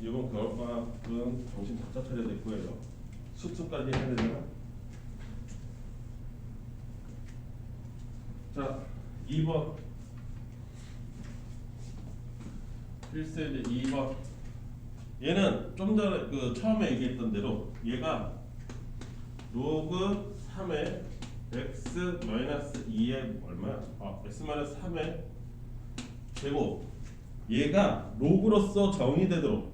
이번 겨울방학은 정신 바짝 차려야 될 거예요. 수투까지 해야 되잖아. 자, 2번 필수의 2번. 얘는 좀 전에 그 처음에 얘기했던 대로 얘가 로그 3의 x 마이너스 2의 얼마야? x 마이너스 3의 제곱. 얘가 로그로서 정의되도록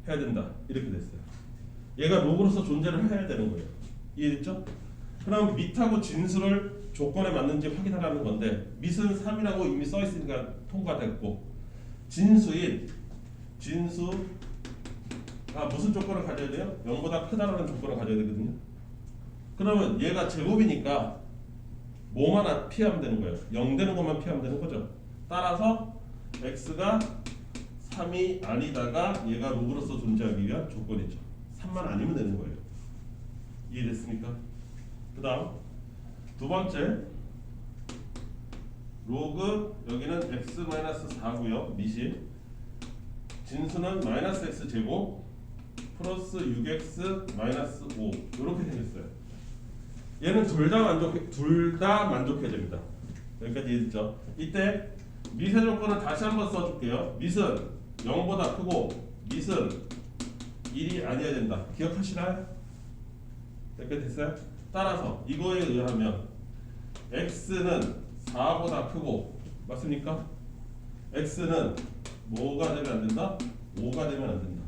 해야 된다. 이렇게 됐어요. 얘가 로그로서 존재를 해야 되는 거예요. 이해됐죠? 그럼 밑하고 진수를 조건에 맞는지 확인하라는 건데 밑은 3이라고 이미 써 있으니까 통과됐고 진수가 무슨 조건을 가져야 돼요? 0보다 크다라는 조건을 가져야 되거든요. 그러면 얘가 제곱이니까 뭐만 피하면 되는 거예요? 0 되는 것만 피하면 되는 거죠. 따라서 x가 3이 아니다가 얘가 로그로서 존재하기 위한 조건이죠. 3만 아니면 되는 거예요. 이해됐습니까? 그 다음 두 번째 로그 여기는 x-4고요. 밑이 진수는 마이너스 x 제곱 플러스 6x 마이너스 5 이렇게 생겼어요. 얘는 둘 다 만족해야 됩니다. 여기까지 이해됐죠? 이때 밑의 조건을 다시 한번 써줄게요. 밑은 0보다 크고 밑은 1이 아니어야 된다. 기억하시나요? 이렇게 됐어요? 따라서 이거에 의하면 x는 4보다 크고 맞습니까? x는 뭐가 되면 안 된다? 5가 되면 안 된다.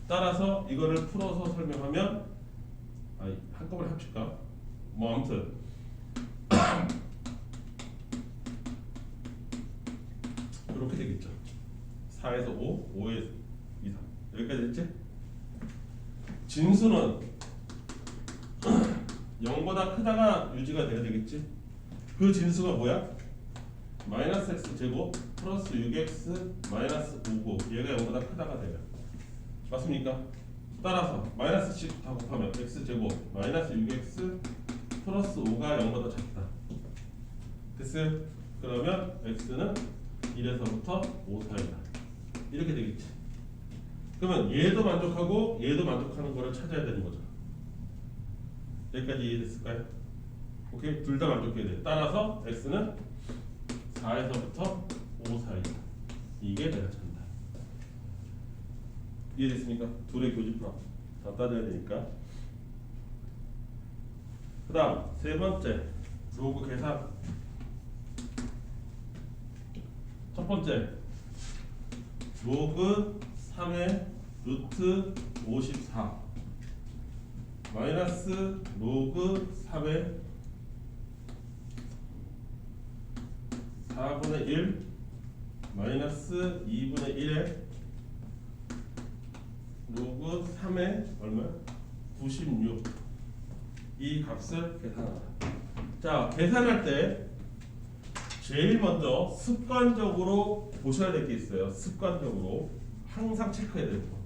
따라서 이거를 풀어서 설명하면 한꺼번에 합칠까? 뭐 아무튼 이렇게 되겠죠. 4에서 5, 5에서 2, 3 여기까지 됐지? 진수는 0보다 크다가 유지가 돼야 되겠지? 그 진수가 뭐야? 마이너스 x 제곱 플러스 6x 마이너스 5고 얘가 0보다 크다가 돼요. 맞습니까? 따라서 마이너스 10 다 곱하면 x 제곱 마이너스 6x 플러스 5가 0보다 작다. 됐어요? 그러면 x는 1에서부터 5 사이다. 이렇게 되겠지. 그러면 얘도 만족하고 얘도 만족하는 거를 찾아야 되는 거죠. 여기까지 이해됐을까요? 오케이? 둘 다 만족해야 돼. 따라서 x는 4에서부터 5 사이다. 이게 내가 찾는다. 이해됐습니까? 둘의 교집합 다 따져야 되니까. 그 다음 세 번째 로그 계산. 첫 번째 로그 3의 루트 54 마이너스 로그 3의 4분의 1 마이너스 2분의 1의 로그 3의 얼마? 96 이 값을 계산하라. 자, 계산할 때 제일 먼저 습관적으로 보셔야 될 게 있어요. 습관적으로 항상 체크해야 되는 거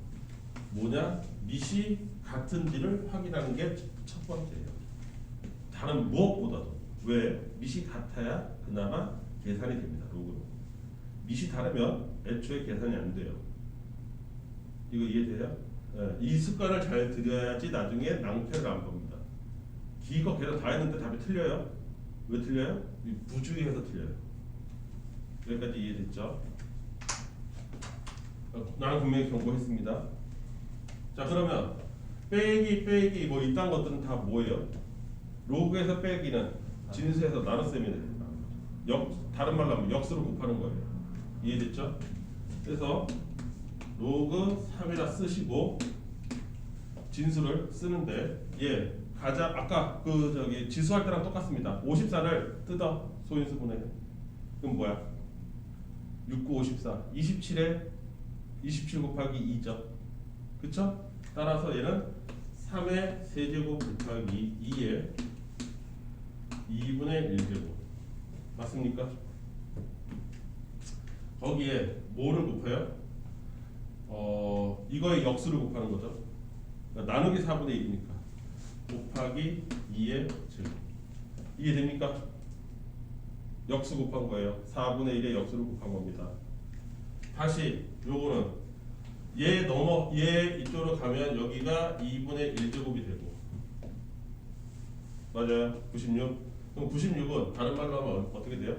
뭐냐? 밑이 같은지를 확인하는 게 첫 번째예요. 다른 무엇보다도. 왜? 밑이 같아야 그나마 계산이 됩니다. 로그로. 밑이 다르면 애초에 계산이 안 돼요. 이거 이해돼요? 네. 이 습관을 잘 들여야지 나중에 낭패를 안 봅니다. 기거 계산 다 했는데 답이 틀려요? 왜 틀려요? 부주의해서 틀려요. 여기까지 이해됐죠? 나는 분명히 경고했습니다. 자, 그러면 빼기 뭐 이딴 것들은 다 뭐예요? 로그에서 빼기는 진수에서 나눗셈이 됩니다. 다른 말로 하면 역수로 곱하는 거예요. 이해됐죠? 그래서 로그 3이라 쓰시고 진수를 쓰는데 가장 아까 지수할 때랑 똑같습니다. 54를 뜯어 소인수분해. 그럼 뭐야? 6, 9, 54 27에 27 곱하기 2죠. 그쵸? 따라서 얘는 3의 세제곱 곱하기 2의 2분의 1제곱 맞습니까? 거기에 뭐를 곱해요? 이거의 역수를 곱하는 거죠. 그러니까 나누기 4분의 1이니까 곱하기 2의 제곱. 이해됩니까? 역수 곱한 거예요. 4분의 1의 역수를 곱한 겁니다. 다시 요거는 얘 이쪽으로 가면 여기가 2분의 1제곱이 되고 맞아요. 96. 그럼 96은 다른 말로 하면 어떻게 돼요?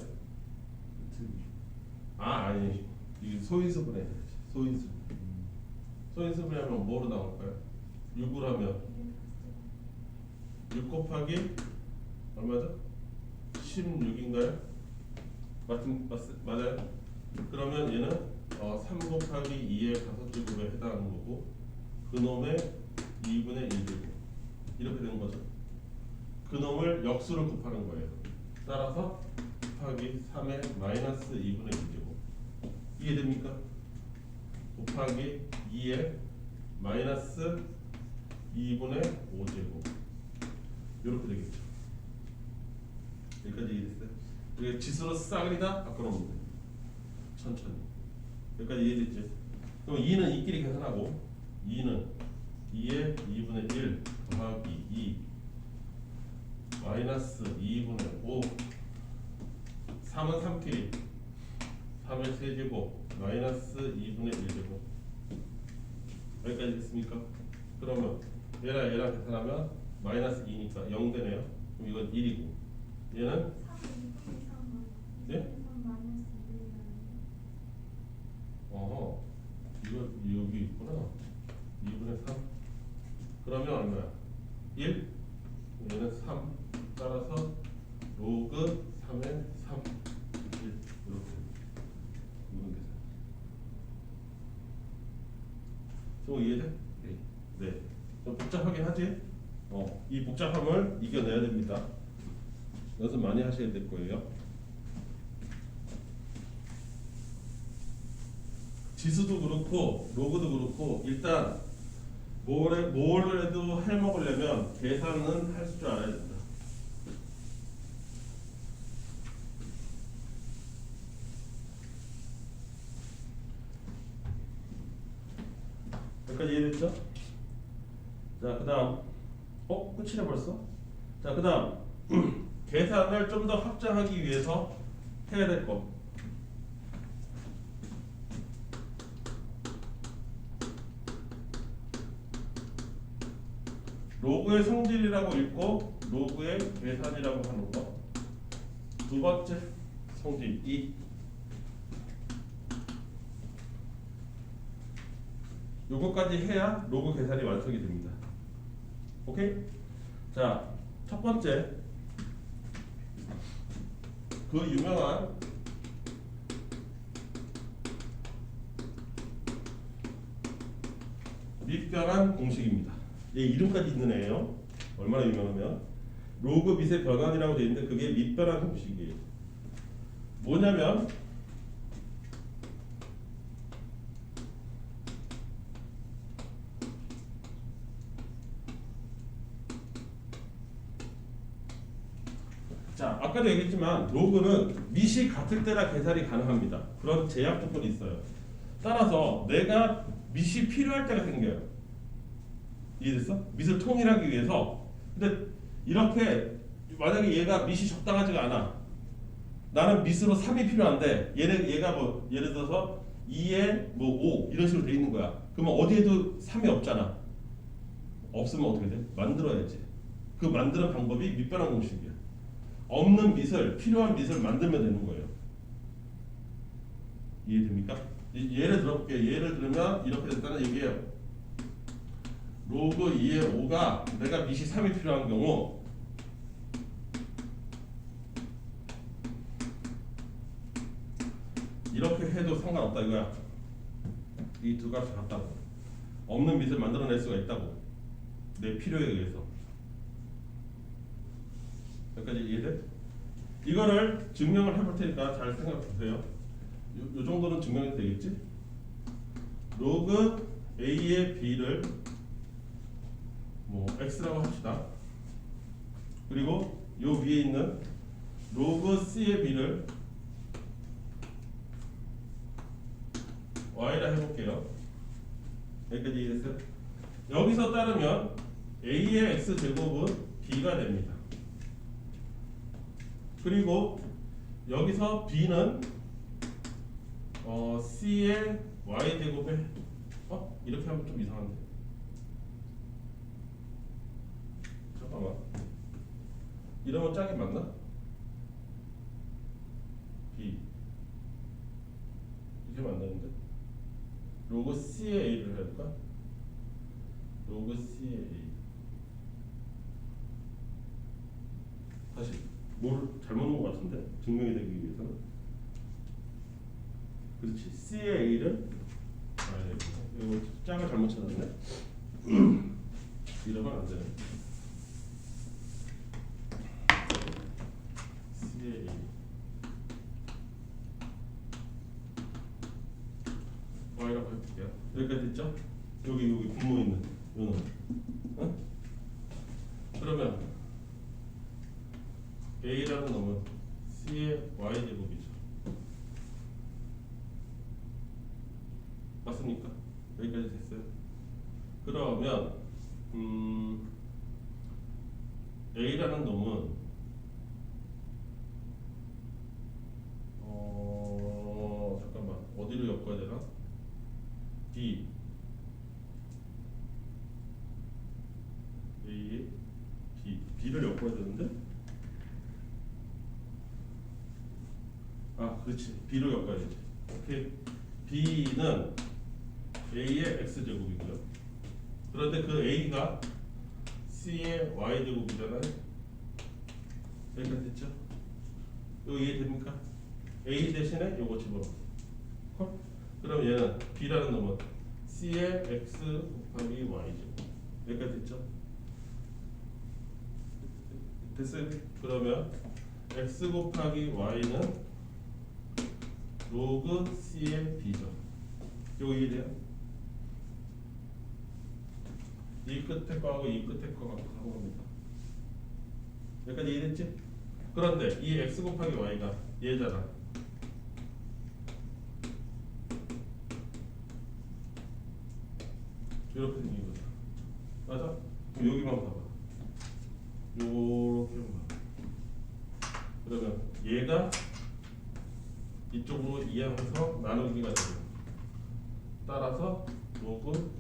아니 이게 소인수분해. 소인수분해 하면 뭐로 나올까요? 6으로 하면 6 곱하기 얼마죠? 16인가요? 맞아요? 그러면 얘는 3 곱하기 2의 5제곱에 해당하는 거고 그놈의 2분의 1제곱 이렇게 되는 거죠. 그놈을 역수를 곱하는 거예요. 따라서 곱하기 3의 마이너스 2분의 1제곱 이해됩니까? 곱하기 2의 마이너스 2분의 5제곱 이렇게 되겠죠. 여기까지 이해됐어요? 이게 지수로 싸그리다 바꿔놓으면 돼요. 천천히. 여기까지 이해됐지? 그럼 2는 이끼리 계산하고 2는 2의 2분의 1 더하기 2 마이너스 2분의 5 3은 3끼리 3의 세제곱 마이너스 2분의 1제곱 여기까지 됐습니까? 그러면 얘랑 계산하면 마이너스 2니까 0 되네요. 그럼 이건 1이고 얘는 네? 이거 여기 있구나. 2분의 3 그러면 얼마야? 1 얘는 3 따라서 로그 3의 3 1 이렇게 이런 계산. 좀 이해돼? 네. 좀 복잡하긴 하지? 이 복잡함을 이겨내야 됩니다. 연습 많이 하셔야 될 거예요. 지수도 그렇고 로그도 그렇고 일단 뭘 해도 해먹으려면 계산은 할 줄 알아야 된다. 여기까지 이해됐죠? 자, 그 다음 끝이네 벌써? 자, 그 다음 계산을 좀 더 확장하기 위해서 해야 될 거. 로그의 성질이라고 읽고 로그의 계산이라고 하는 거. 두 번째 성질 2. 요거까지 해야 로그 계산이 완성이 됩니다. 오케이? 자, 첫 번째 그 유명한 밑변환 공식입니다. 얘 이름까지 있는 애예요. 얼마나 유명하면 로그 밑의 변환이라고 되어 있는데 그게 밑변환 공식이에요. 뭐냐면 자, 아까도 얘기했지만 로그는 밑이 같을 때나 계산이 가능합니다. 그런 제약 조건이 있어요. 따라서 내가 밑이 필요할 때가 생겨요. 이해됐어? 밑을 통일하기 위해서. 근데 이렇게 만약에 얘가 밑이 적당하지가 않아. 나는 밑으로 3이 필요한데 얘가 뭐 예를 들어서 2에 뭐 5 이런 식으로 돼 있는 거야. 그러면 어디에도 3이 없잖아. 없으면 어떻게 돼? 만들어야지. 그 만드는 방법이 밑변환 공식이야. 없는 밑을 필요한 밑을 만들면 되는 거예요. 이해됩니까? 예를 들어볼게요. 예를 들면 이렇게 됐다는 얘기예요. 로그 2의 5가 내가 밑이 3이 필요한 경우 이렇게 해도 상관없다 이거야. 이 두 값이 같다고. 없는 밑을 만들어낼 수가 있다고. 내 필요에 의해서. 여기까지 이해돼? 이거를 증명을 해볼 테니까 잘 생각해 보세요. 요 정도는 증명이 되겠지? 로그 A의 B를 뭐 X라고 합시다. 그리고 요 위에 있는 로그 C의 B를 Y라 해볼게요. 여기까지 이해됐어요? 여기서 따르면 A의 X제곱은 B가 됩니다. 그리고 여기서 B는 C의 Y제곱에 이렇게 하면 좀 이상한데. 잠깐만. 이러면 짝이 맞나? B 이게 맞는데? 로그 C의 A를 해야 될까? 로그 C의 A. 다시 뭘 잘못 놓은 것 같은데? 증명이 되기 위해서는. 그렇지. C의 A를 이거 짝을 잘못 찾았네. 이러면 안 되네. C의 A. Y라고 해볼게요. 여기까지 됐죠? 여기 분모 있는 요놈. 어? 그러면 A라는 놈은 C의 Y 제곱이죠. 맞습니까? 여기까지 됐어요. 그러면 A라는 놈은 잠깐만 어디로 엮어야 되나? D A B를 엮어야 되는데? 그렇지. B로 엮어야지. 오케이. B는 A의 X제곱이고요. 그런데 그 A가 C의 Y제곱이잖아요. 여기까지 됐죠? 이거 이해됩니까? A 대신에 요거 집어넣어. 그럼 얘는 B라는 놈은 C의 X 곱하기 Y제곱. 여기까지 됐죠? 됐어요? 그러면 X 곱하기 Y는 로그 C의 B죠. 요거 이해돼요? 이 끝에 거하고 이 끝에 거 갖고 하는 겁니다. 여기까지 이해됐지? 그런데 이 X 곱하기 Y가 얘잖아. 이렇게 생긴 거죠. 맞아? 그럼 여기만 봐봐. 요렇게만 봐. 그러면 얘가 이쪽으로 이항해서 나누기가 되고, 따라서 로그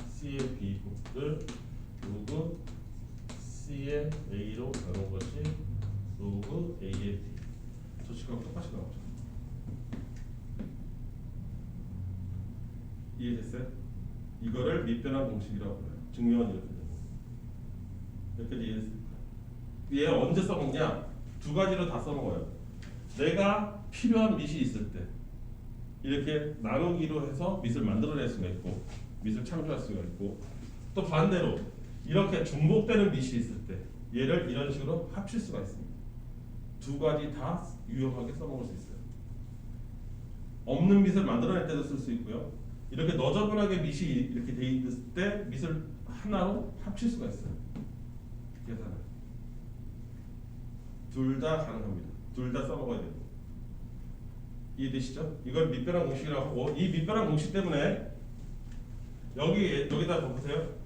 C의 B를 로그 C의 A로 나눈 것이 로그 A의 B. 저 식하고 똑같이 나오죠. 이해됐어요? 이거를 밑변환 공식이라고 해요. 증명은 이렇게 됩니다. 여기까지 이해했습니까? 얘 언제 써먹냐? 두 가지로 다 써먹어요. 내가 필요한 밑이 있을 때 이렇게 나누기로 해서 밑을 만들어낼 수가 있고, 밑을 창조할 수가 있고, 또 반대로 이렇게 중복되는 밑이 있을 때 얘를 이런 식으로 합칠 수가 있습니다. 두 가지 다 유용하게 써먹을 수 있어요. 없는 밑을 만들어낼 때도 쓸 수 있고요. 이렇게 너저분하게 밑이 이렇게 돼 있을 때 밑을 하나로 합칠 수가 있어요. 계산을. 둘 다 가능합니다. 둘 다 써먹어야 되고. 이해되시죠? 이걸 밑변환 공식이라고 하고, 이 밑변환 공식 때문에 여기다 보세요.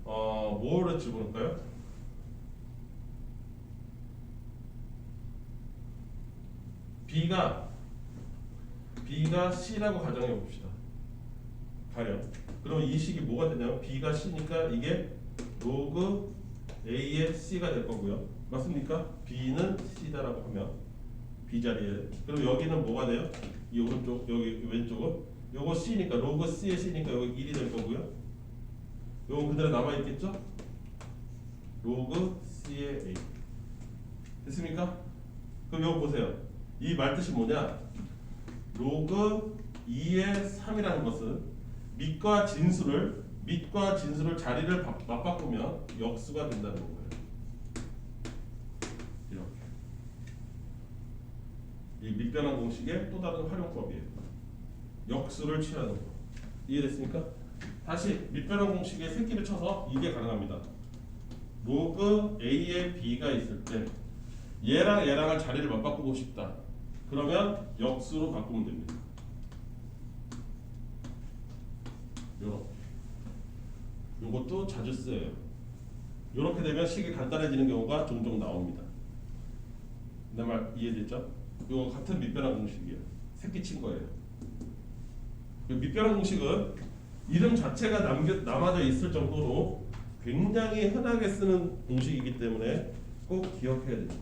뭐를 집어넣을까요? B가 C라고 가정해 봅시다. 가령. 그럼 이 식이 뭐가 되냐면 B가 C니까 이게 로그 A의 C가 될 거고요. 맞습니까? B는 C다라고 하면 B 자리에. 그럼 여기는 뭐가 돼요? 이 오른쪽, 여기 왼쪽은 요거 C니까 로그 C의 C니까 여기 1이 될 거고요. 요건 그대로 남아 있겠죠? 로그 C의 A. 됐습니까? 그럼 요거 보세요. 이 말뜻이 뭐냐? 로그 2의 3이라는 것은 밑과 진수를 자리를 맞바꾸면 역수가 된다는 거예요. 이렇게. 이 밑변환 공식의 또 다른 활용법이에요. 역수를 취하는 거. 이해됐습니까? 다시 밑변환 공식의 새끼를 쳐서 이게 가능합니다. 로그 A에 B가 있을 때 얘랑 얘랑을 자리를 맞바꾸고 싶다. 그러면 역수로 바꾸면 됩니다. 요것도 자주 쓰여요. 요렇게 되면 식이 간단해지는 경우가 종종 나옵니다. 내 말 이해됐죠? 요거 같은 밑변환 공식이에요. 새끼 친 거예요. 그 밑변환 공식은 이름 자체가 남아져 있을 정도로 굉장히 흔하게 쓰는 공식이기 때문에 꼭 기억해야 됩니다.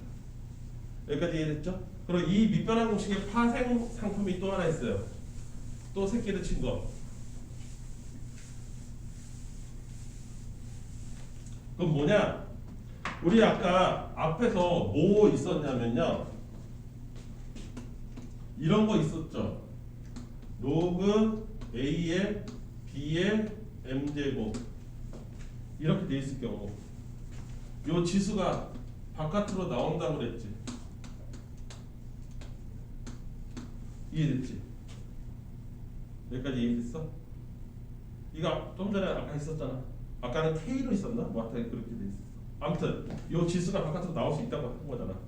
여기까지 이해됐죠? 그리고 이 밑변환 공식의 파생 상품이 또 하나 있어요. 또 새끼를 친 거. 그럼 뭐냐? 우리 아까 앞에서 뭐 있었냐면요. 이런 거 있었죠. 로그 A의 B의 M제곱 이렇게 돼 있을 경우 요 지수가 바깥으로 나온다고 그랬지. 이해됐지? 여기까지 이해됐어? 이거 좀 전에 아까 있었잖아. 아까는 K로 있었나? 뭐 하여튼 그렇게 돼 있었어. 아무튼 요 지수가 바깥으로 나올 수 있다고 한 거잖아.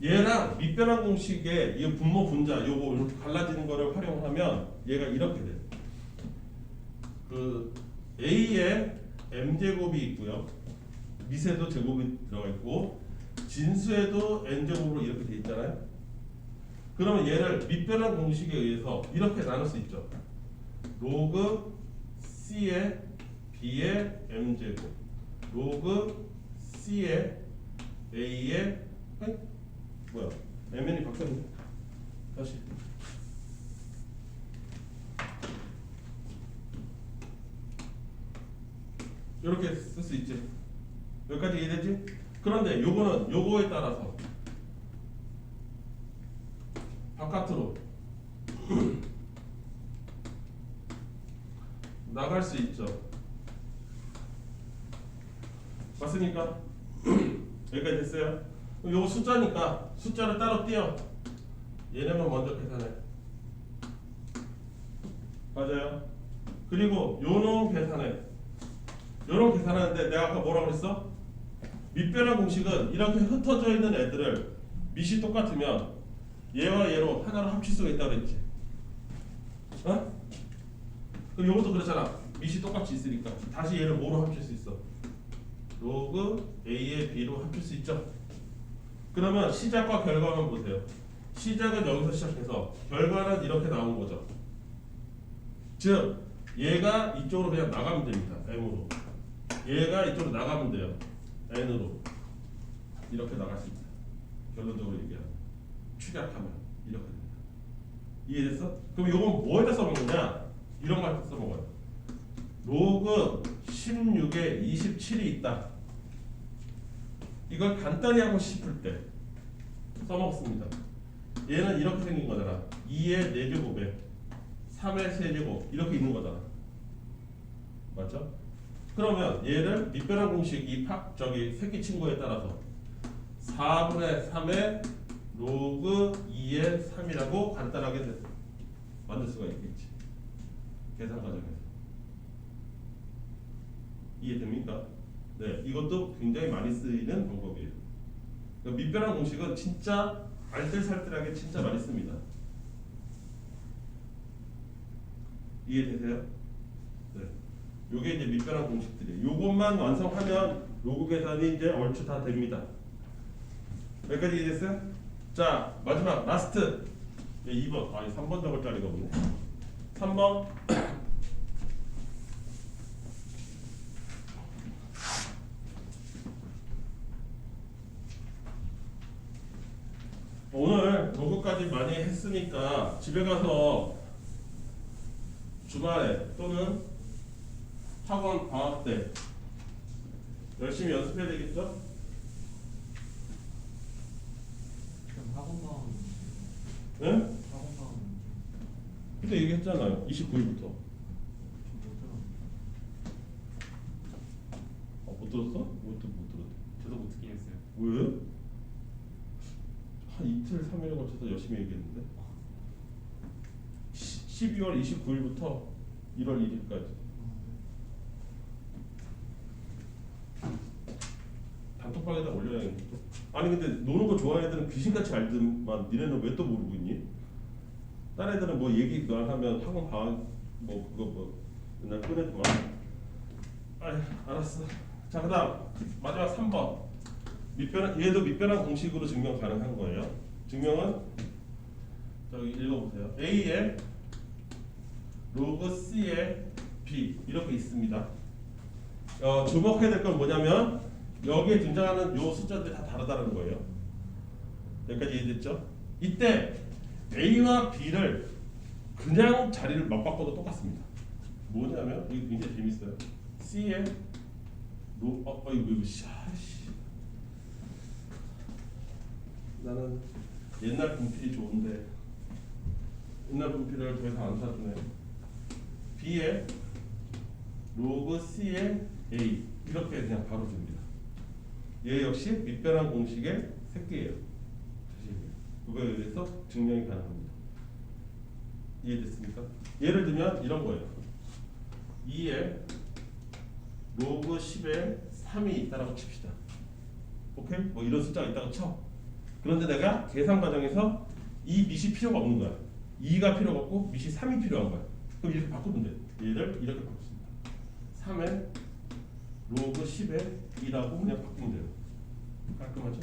얘랑 밑변환 공식의 이 분모 분자 요거 이렇게 갈라지는 거를 활용하면 얘가 이렇게 돼. 그 A에 M제곱이 있고요. 밑에도 제곱이 들어가 있고 진수에도 N제곱으로 이렇게 돼 있잖아요. 그러면 얘를 밑변환 공식에 의해서 이렇게 나눌 수 있죠. 로그 C의 B의 M제곱 로그 C의 A의 뭐야? MN이 바뀌었네. 다시. 이렇게 쓸 수 있지. 여기까지 이해되지? 그런데 요거는 요거에 따라서 바깥으로 나갈 수 있죠. 맞습니까? 여기까지 됐어요? 그럼 요거 숫자니까 숫자를 따로 띄어. 얘네만 먼저 계산해. 맞아요. 그리고 요놈 계산해. 요놈 계산하는데 내가 아까 뭐라고 그랬어? 밑변환 공식은 이렇게 흩어져 있는 애들을 밑이 똑같으면 얘와 얘로 하나로 합칠 수가 있다고 그랬지. 어? 그럼 요것도 그렇잖아. 밑이 똑같이 있으니까 다시 얘를 뭐로 합칠 수 있어? 로그 A의 B로 합칠 수 있죠. 그러면 시작과 결과만 보세요. 시작은 여기서 시작해서 결과는 이렇게 나온 거죠. 즉 얘가 이쪽으로 그냥 나가면 됩니다. M으로. 얘가 이쪽으로 나가면 돼요. N으로. 이렇게 나갈 수 있다. 결론적으로 얘기하면. 축약하면 이렇게 됩니다. 이해됐어? 그럼 이건 뭐에다 써먹느냐? 이런 거 써먹어요. 로그 16에 27이 있다. 이걸 간단히 하고 싶을 때 써먹습니다. 얘는 이렇게 생긴 거잖아. 2의 4제곱에 3의 세제곱 이렇게 있는 거잖아. 맞죠? 그러면 얘를 밑변환 공식 이 새끼 친구에 따라서 4분의 3의 로그 2의 3이라고 간단하게 만들 수가 있겠지. 계산 과정에서. 이해됩니까? 네, 이것도 굉장히 많이 쓰이는 방법이에요. 그러니까 밑변환 공식은 진짜 알뜰살뜰하게 진짜 많이 씁니다. 이해되세요? 네. 요게 이제 밑변환 공식들이에요. 요것만 완성하면 로그 계산이 이제 얼추 다 됩니다. 여기까지 이해됐어요? 자, 마지막 라스트 2번. 아니 3번 적을 자리가 없네. 3번. 오늘 로그까지 많이 했으니까 집에 가서 주말에 또는 학원 방학 때 열심히 연습해야 되겠죠? 그럼 학원방 네? 학원방 그때 얘기했잖아요. 29일부터. 못 들었어? 못 들었대. 저도 못 듣긴 했어요. 왜? 한 이틀 3일에 걸쳐서 열심히 얘기했는데 12월 29일부터 1월 1일까지 단톡방에다 올려야겠네. 아니 근데 노는 거 좋아하는 애들은 귀신같이 알더만 니네는 왜 또 모르고 있니? 다른 애들은 뭐 얘기 하면 학원 방학 뭐 그거 뭐 맨날 꺼내더만. 아이 알았어. 자 그다음 마지막 3번 얘도 밑변환 공식으로 증명 가능한 거예요. 증명은 저기 읽어보세요. A의 로그 C의 B 이렇게 있습니다. 주목해야 될 건 뭐냐면 여기에 등장하는 요 숫자들이 다 다르다는 거예요. 여기까지 이해됐죠? 이때 A와 B를 그냥 자리를 막 바꿔도 똑같습니다. 뭐냐면 이거 굉장히 재밌어요. C의 이거 씨. 나는 옛날 분필이 좋은데 옛날 분필을 더 이상 안 사주네. B의 로그 C의 A 이렇게 그냥 바로 줍니다. 얘 역시 밑변환 공식의 새끼예요. 그거에 의해서 증명이 가능합니다. 이해됐습니까? 예를 들면 이런 거예요. 2에 로그 10에 3이 있다라고 칩시다. 오케이? 뭐 이런 숫자가 있다고 쳐. 그런데 내가 계산 과정에서 이 밑이 필요가 없는 거야. 2가 필요가 없고 밑이 3이 필요한 거야. 그럼 이렇게 바꾸면 돼. 얘를 이렇게 바꿉니다. 3에 로그 10에 2라고 그냥 바꾸면 돼요. 깔끔하죠?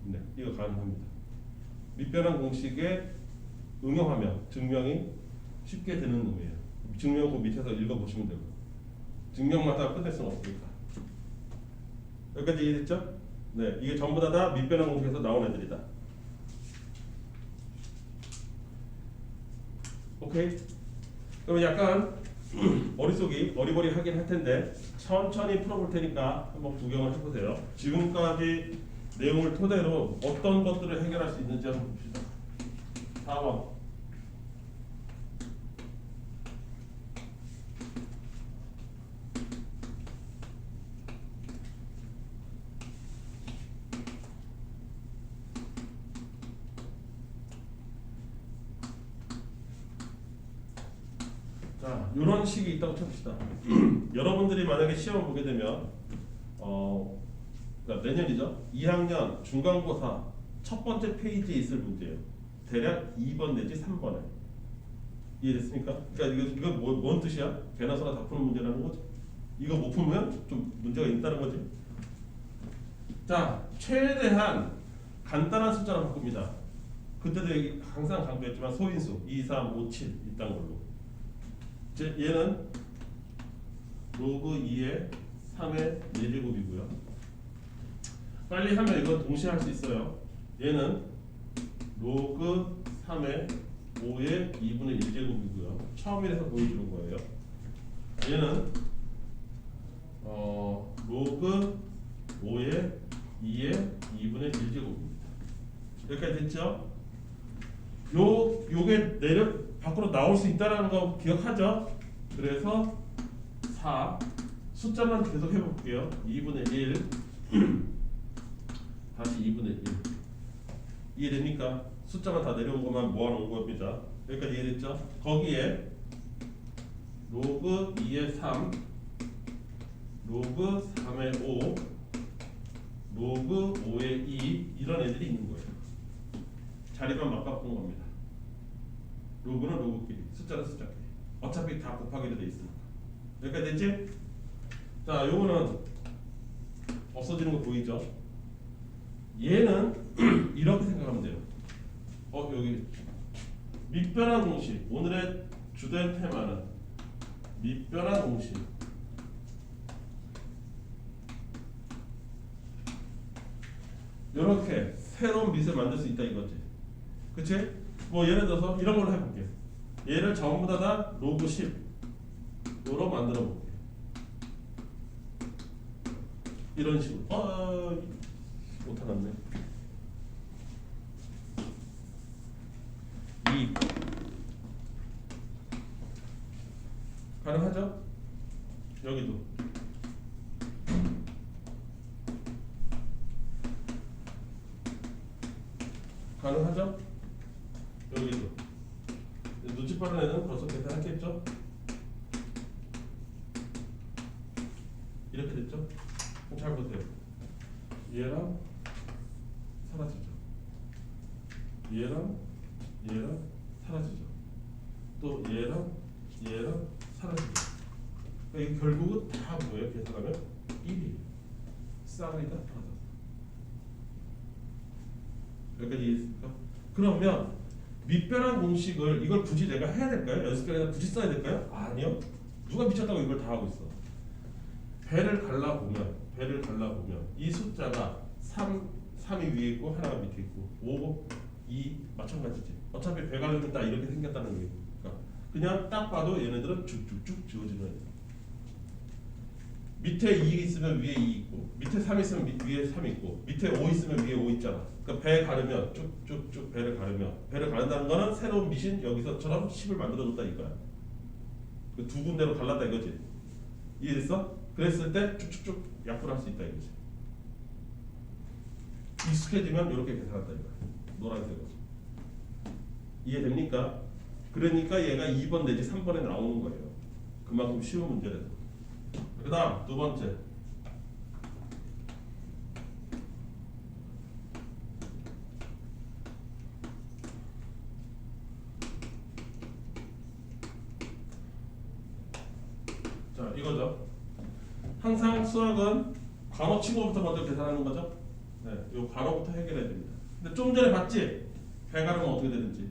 네, 이거 가능합니다. 밑변환 공식에 응용하면 증명이 쉽게 되는 놈이에요. 증명 그 밑에서 읽어보시면 되고 증명만 다 끝낼 수는 없으니까. 여기까지 이해됐죠? 네, 이게 전부 다 밑변환 공식에서 나온 애들이다. 오케이? 그럼 약간 머릿속이 어리버리하긴 할 텐데 천천히 풀어볼 테니까 한번 구경을 해보세요. 지금까지 내용을 토대로 어떤 것들을 해결할 수 있는지 한번 봅시다. 4번. 자, 이런 식이 있다고 칩시다. 여러분들이 만약에 시험을 보게 되면 그러니까 내년이죠. 2학년 중간고사 첫 번째 페이지에 있을 문제예요. 대략 2번 내지 3번에. 이해됐습니까? 그러니까 이거 뭔 뜻이야? 개나 소나 다 푸는 문제라는 거죠. 이거 못 풀면 좀 문제가 있다는 거지. 자, 최대한 간단한 숫자로 바꿉니다. 그때도 항상 강조했지만 소인수 2, 3, 5, 7 있다는 걸로. 얘는 로그 2의 3의 4제곱이고요. 빨리 하면 이건 동시에 할 수 있어요. 얘는 로그 3의 5의 2분의 1제곱이고요. 처음이라서 보여주는 거예요. 얘는 로그 5의 2의 2분의 1제곱입니다. 여기까지 됐죠? 요게 밖으로 나올 수 있다는 거 기억하죠? 그래서 4 숫자만 계속 해볼게요. 2분의 1 다시 2분의 1 이해됩니까? 숫자만 다 내려온 것만 모아놓은 겁니다. 여기까지 이해됐죠? 거기에 로그 2의 3 로그 3의 5 로그 5의 2 이런 애들이 있는 거예요. 자리만 막 바꾼 겁니다. 로그는 로그끼리, 숫자는 숫자끼리. 어차피 다 곱하기로 돼 있으니까. 여기까지 됐지? 자, 요거는 없어지는 거 보이죠? 얘는 이렇게 생각하면 돼요. 여기 밑변환 공식. 오늘의 주된 테마는 밑변환 공식. 이렇게 새로운 밑을 만들 수 있다 이거지. 그치? 뭐 예를 들어서 이런 걸로 해볼게. 얘를 전부 다 로그 10으로 만들어 볼게. 이런 식으로. 못하겠네. 2 가능하죠? 여기도 가능하죠? 여기도 눈치 빠른 애는 벌써 계산했겠죠? 이렇게 됐죠? 그럼 잘 보세요. 얘랑 사라지죠. 얘랑 사라지죠. 또 얘랑 사라지죠. 그러니까 결국은 다 뭐예요? 계산하면 1이에요. 쌍이 다 사라졌어. 여기까지 이해했습니까? 그러면 밑변환 공식을 이걸 굳이 내가 해야 될까요? 연습병에서 굳이 써야 될까요? 아니요. 누가 미쳤다고 이걸 다 하고 있어. 배를 갈라보면 이 숫자가 3이 위에 있고 하나가 밑에 있고 5, 2 마찬가지지. 어차피 배 갈리면 다 이렇게 생겼다는 얘기니까 그냥 딱 봐도 얘네들은 쭉쭉쭉 지워지는 애들. 밑에 2 있으면 위에 2 있고 밑에 3 있으면 위에 3 있고 밑에 5 있으면 위에 5 있잖아. 그러니까 배 가르면 쭉쭉쭉 배를 가른다는 거는 새로운 미신 여기서처럼 10을 만들어줬다 이거야. 그 두 군데로 갈랐다 이거지. 이해됐어? 그랬을 때 쭉쭉쭉 약분할 수 있다 이거지. 익숙해지면 이렇게 계산한다 이거야. 노란색으로. 이해됩니까? 그러니까 얘가 2번 내지 3번에 나오는 거예요. 그만큼 쉬운 문제라서. 그 다음 두 번째. 자 이거죠. 항상 수학은 괄호 치고부터 먼저 계산하는 거죠. 네, 요 괄호부터 해결해야 됩니다. 근데 좀 전에 봤지? 배 가르면 어떻게 되는지.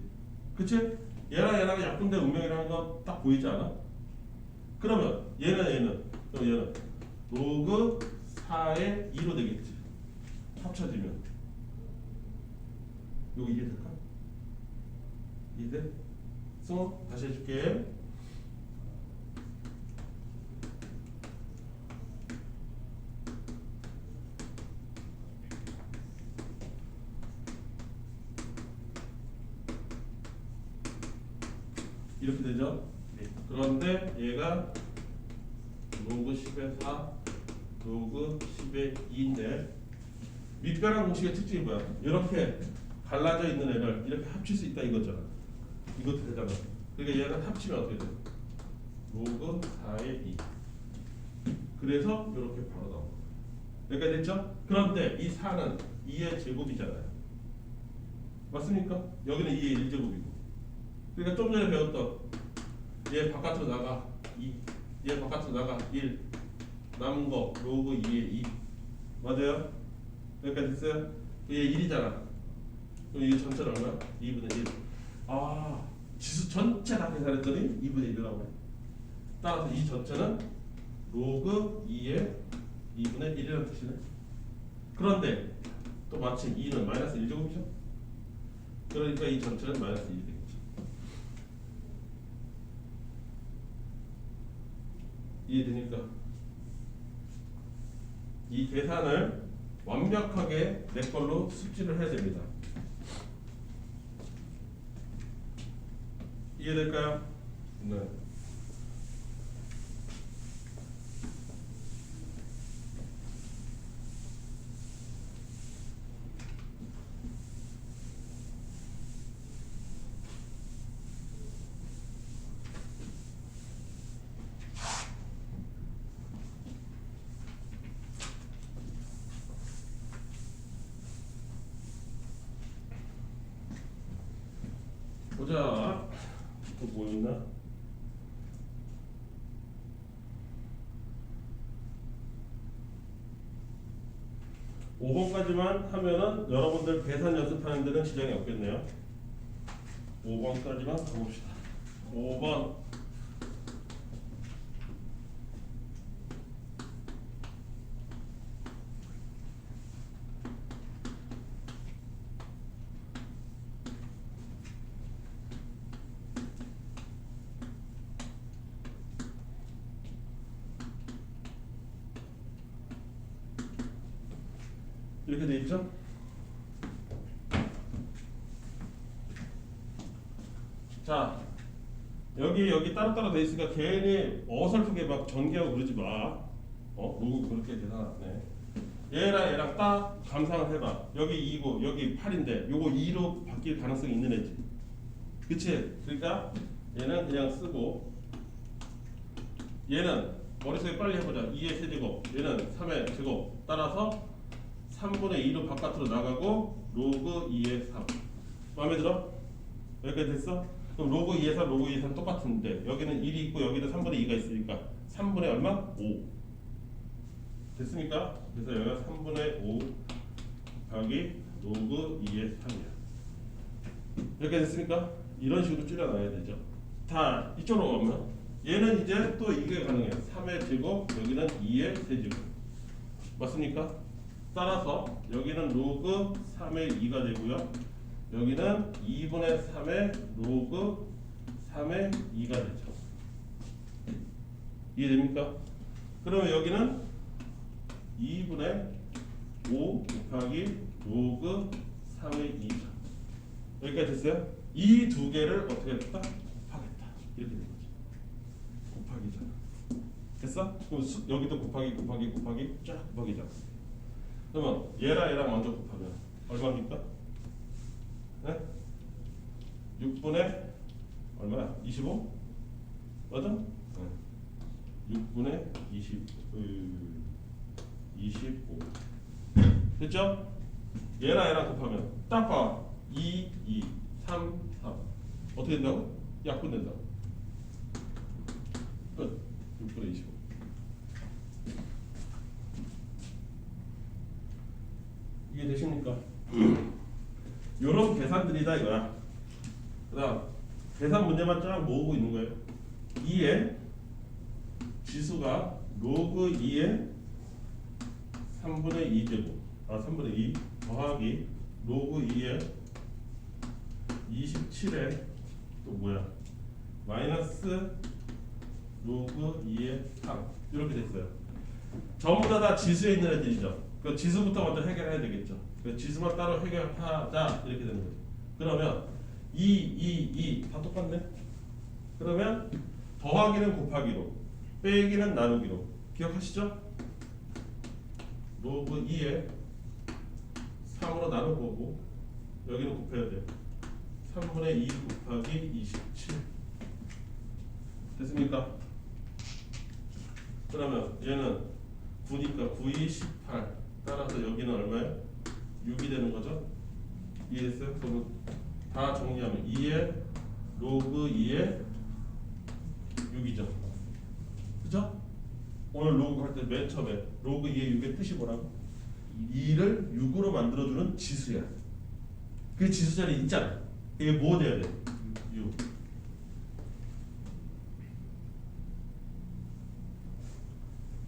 그치? 얘랑 약분된 운명이라는 거 딱 보이지 않아? 그러면 얘는 로그 4의 2로 되겠지. 합쳐지면 이거 이해될까? 이해돼? 승호 다시 해줄게. 이렇게 되죠? 네. 그런데 얘가 로그 10의 4, 로그 10의 2인데 밑변환 공식의 특징이 뭐야? 이렇게 갈라져 있는 애를 이렇게 합칠 수 있다 이거잖아. 이것도 되잖아. 그러니까 얘는 합치면 어떻게 돼? 로그 4의 2. 그래서 이렇게 바로 나온 거야. 여기까지 됐죠? 그런데 이 4는 2의 제곱이잖아요. 맞습니까? 여기는 2의 1제곱이고. 그러니까 좀 전에 배웠던 얘 바깥으로 나가 2, 얘 바깥으로 나가 1, 남은 거 로그 2에 2 맞아요? 여기까지 됐어요? 얘 1이잖아. 그럼 이게 전체는 얼마야? 2분의 1. 아 지수 전체 다 계산했더니 2분의 1이라고 해. 따라서 이 전체는 로그 2의 2분의 1이라는 뜻이네. 그런데 또 마침 2는 마이너스 1제곱이죠? 그러니까 이 전체는 마이너스 1이 되겠지. 이해되니까 이 계산을 완벽하게 내 걸로 숙지를 해야 됩니다. 이해될까요? 네. 보자. 또 뭐 있나? (5번까지만) 하면은 여러분들 계산 연습하는 데는 지장이 없겠네요. 5번까지만 가봅시다. 5번 이렇게 돼 있죠? 자, 여기 따로따로 돼 있으니까 괜히 어설프게 막 전개하고 그러지 마. 로그 그렇게 계산하네. 얘랑 딱 감상을 해봐. 여기 2고 여기 8인데 요거 2로 바뀔 가능성이 있는 애지. 그치? 그러니까 얘는 그냥 쓰고 얘는 머릿속에 빨리 해보자. 2의 세제곱 얘는 3의 제곱 따라서 3분의 2로 바깥으로 나가고 로그 2의 3 마음에 들어? 여기까지 됐어? 그럼 로그 2의 3 로그 2의 3 똑같은데 여기는 1이 있고 여기는 3분의 2가 있으니까 3분의 얼마? 5 됐습니까? 그래서 여기가 3분의 5 곱하기 로그 2의 3이야. 이렇게 됐습니까? 이런 식으로 줄여놔야 되죠. 다 이쪽으로 오면 얘는 이제 또 이게 가능해요. 3의 제곱, 여기는 2의 세제곱. 맞습니까? 따라서 여기는 로그 3의 2가 되고요. 여기는 2분의 3의 로그 3의 2가 되죠. 이해됩니까? 그러면 여기는 2분의 5 곱하기 로그 3의 2죠. 여기까지 됐어요? 이 두 개를 어떻게 했다? 곱하겠다. 이렇게 된 거죠. 곱하기잖아. 됐어? 그럼 여기도 곱하기 쫙 곱하기잖아. 그러면 얘랑 먼저 곱하면 얼마입니까? 네? 6분의 얼마야? 25? 맞아? 네. 6분의 25 됐죠? 얘랑 곱하면 딱 봐. 2, 3 어떻게 된다고? 약분된다고. 끝. 6분의 25 이게 되십니까? 요런 계산들이다 이거야. 그 다음 계산 문제만 쫙 모으고 있는 거예요. 2의 지수가 로그 2의 3분의 2제곱 3분의 2 더하기 로그 2의 27의 또 뭐야 마이너스 로그 2의 3 이렇게 됐어요. 전부 다 지수에 있는 애들이죠. 그 지수부터 먼저 해결해야 되겠죠. 그 지수만 따로 해결하자 이렇게 되는 거죠. 그러면 2 다 똑같네. 그러면 더하기는 곱하기로 빼기는 나누기로 기억하시죠? 로그 2에 3으로 나눌 거고 여기는 곱해야 돼요. 3분의 2 곱하기 27 됐습니까? 그러면 얘는 9니까 9, 2, 18 따라서 여기는 얼마예요? 6이 되는 거죠? 이해했어요? 그러면 다 정리하면 2의 로그 2의 6이죠. 그죠? 오늘 로그 할 때 맨 처음에 로그 2의 6의 뜻이 뭐라고? 2를 6으로 만들어주는 지수야. 그 지수 자리 있잖아. 이게 뭐 돼야 돼? 6.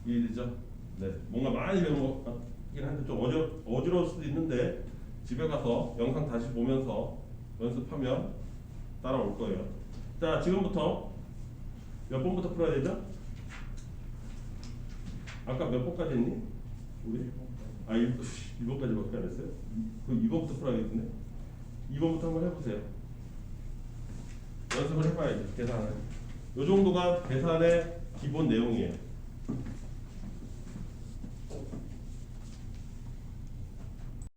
이해되죠? 네. 뭔가 많이 배운 거긴 한데 좀 어지러울 수도 있는데 집에 가서 영상 다시 보면서 연습하면 따라올 거예요. 자, 지금부터 몇 번부터 풀어야 되죠? 아까 몇 번까지 했니? 우리? 1번까지밖에 안 했어요? 그럼 2번부터 풀어야겠네? 2번부터 한번 해보세요. 연습을 해봐야지, 계산을. 요 정도가 계산의 기본 내용이에요.